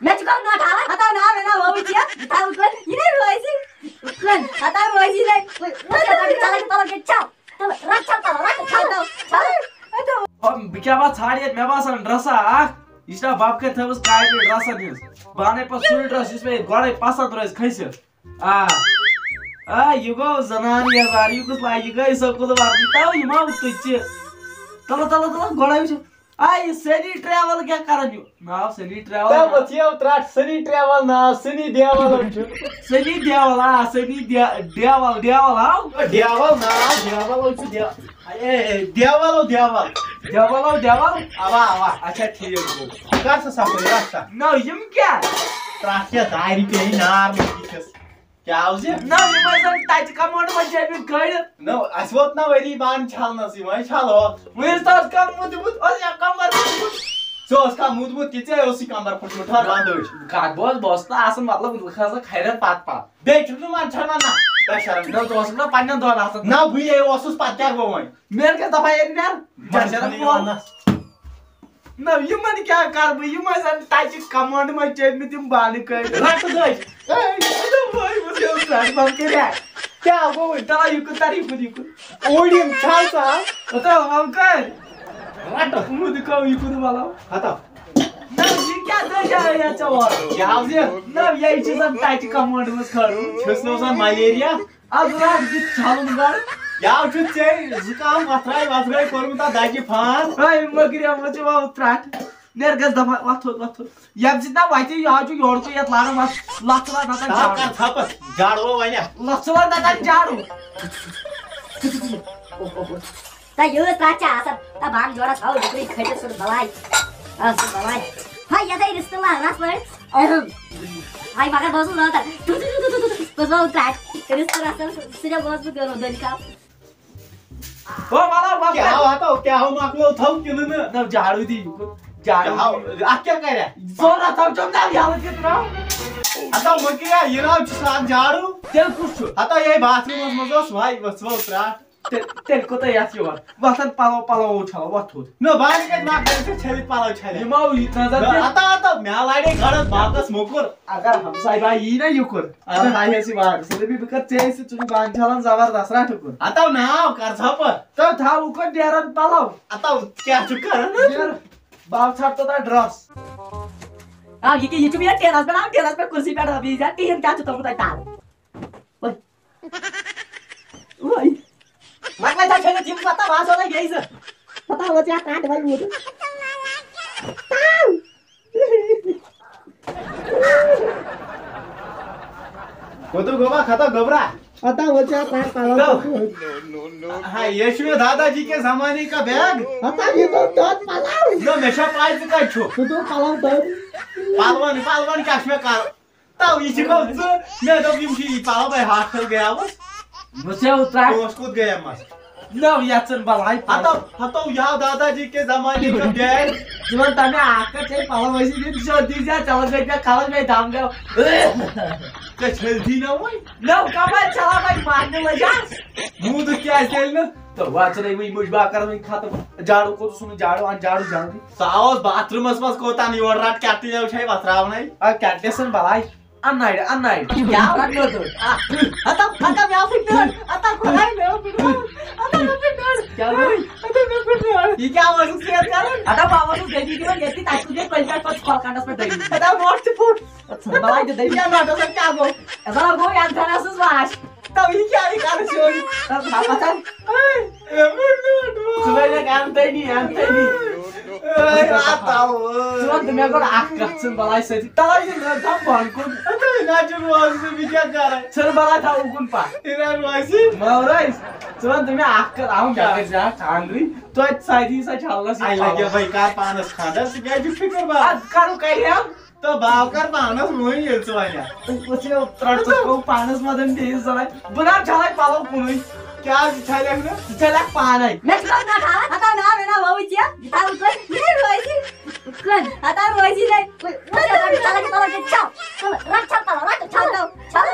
मैं चुका ना था आता ना मैं ना वो भी किया था उसको ये रोइसी कौन आता रोइसी नहीं चला के चल तो रख चल हम क्या बात छाड़िए मैं बासन ड्रेसा इसना बाप के थे उस काय पे ड्रेसा न्यूज बाने पर सुई ड्रेस इसमें गोड़े पासा dress खैसे you go ZANAN yazar you go like you guys सब कुछ वार्ती ताऊ ये माँ उत्तुच्चे तलो गोड़ा भी आई सनी ट्रैवल क्या कर रही हो नाव सनी ट्रैवल तब बचिया उतराट सनी ट्रैवल नाव सनी देवल सनी देवल सनी देवल हाँ देवल नाव देवल उच्च देवल आवा अच्छा ठीक है क्या सफाई रास्ता ना यम क्या ट्राफिक दायरी पे ही नार मुझे क्या उसे ना ये मैं टच कमांड में जाए कर ना असवत ना वही बान छालना सी मैं छालो मेरे साथ काम मुझे और या कमर सो उसका मुझे किसे उसी कमर पर उठा बांध दो काट बॉस ना आसन मतलब खासा खैरत पात देख तू मान छाना ना शर्म ना दोस्त ना पानी दो ना ना भूले ओसुस पात क्या गो मैं मेरे के दफा एक यार शर्म ना ये मन क्या कर भाई ये मैं टच कमांड में जाए में तुम बाल कर रट दे भाई मुझे उतार बम के रे क्या वो इतना युक तारीफ ओडियम छाल सा तो हम कर रट मुझे को युक वाला हटा ना ये क्या दे जा या चवर क्या उसे ना ये चीज टच कमांड में करू छसनो सा मलेरिया अब रात की चालू कर या उठे जुकाम वाथराय कोरमुता दागी फान हाय मगरिया मुझे वो उतराट नेरगस दफा वाथो यब जितना वाइते याजु योड़ को यत लाना मत लचला ना छाप झाड़ो वने लचला ना झाड़ू ता यो ताचा आसा ता भाग जोड़ा छाउ दुकरी खैते सुन भलाई हाय या दai रिस्तला नास पर हाय मगर बसु न ता बसु उतराट रिस्तला आसा सिरा बस गरो दलिका ओ वाला बाप क्या हो माकलो थम किन ना झाड़ू दी झाड़ू आ क्या कह रहा जोरा थम चमदा यार कितना आता मकिया ये ना साथ झाड़ू तेल कुछ आता ये बाथरूम में मजोस भाई बस वो उतरा तेल को तो याद यो वसन पालो उठाओ वाथो न बाज के माक से छली पालो छली माउ नजर आता म्यालाडे गडत बाकस मोकुर अगर हम साई भाई ई ना युकुर अगर हाय ऐसी बात से भी बकत से तुझी बांध छलन जबरदस्त राठकुर आता नाव कर छप तो था उको डेरन पालो आता क्या चुकर बाप छाट तो ड्रस ये चुप यार टेरेस पे कुर्सी पे अभी जा टीम क्या चुता मुता ताल ओए लगला जा छने जिम पता वास होला गइस पता हो जा काट भाई मुझे वो तो गोबा खाता गोबरा पता हो जा काट पालो हां यशु दादाजी के जमाने का बैग पता ये तो तोत पालाव नो मेशा पाइप का छो तो पालाव तो पालवान काश्मीर का ताऊ इसी को मैं तो बिमशी पालो भाई हाथ चल गया बस मुझे उतरा उसको गया मस ना याचन बलाई हतो यहाँ दादाजी के जमाने का बैग जीवन तने आकर चल पालो वैसे दिन जो दी जा चल गई क्या खाल में दाम गया क्या चलती ना वो ना कमाल चला भाई मारने लगा मुंह तो क्या चल ना तो वाच नहीं वही मुझबा कर में खाता झाड़ू को तो सुन झाड़ू सावस बाथरूम मस को ता नहीं रात काटी जाऊ छै बाथराव नहीं आ कैटेसन बलाई अननाइड क्या रख लो तो आता मैं फिट आता खोलाई मैं फिट आता मैं फिट क्या बोल ये क्या हो शेयर कर आता बाबा तो देवी की येती ताई तुझे पैसा पर कॉल कांडस पे देवी आता मोस्ट फुट अच्छा बलाई तो देवी या ना तो क्या गो ऐसा गो यार धरा सुवास तब ये क्या कर छोड़ तब पता सुबह काम नहीं atahu. Cuman demi aku akak sembalai saja. Tahu ini nggak tahu kun. Aduh, ngajur wasi bicara. Sembalai tahu kun pak. Ini wasi. Mau rais. Cuman demi akak, aku nggak kerja kandri. Tuh saya jalan sih. Ay lagi baikar panas kandar sih gak pikir bah. Kalau kayak तो बावकर पानस मोही येतो आया कुछ उतरतो को पानस मदन दे सलाय बना झाला पालो कोणी क्या छाले ना चला पानाय नेक्स्ट ना खा आता ना ना बाबूची आता उतर ये रोयची कोण आता रोयची नाही चला चला चला चल रख चल चल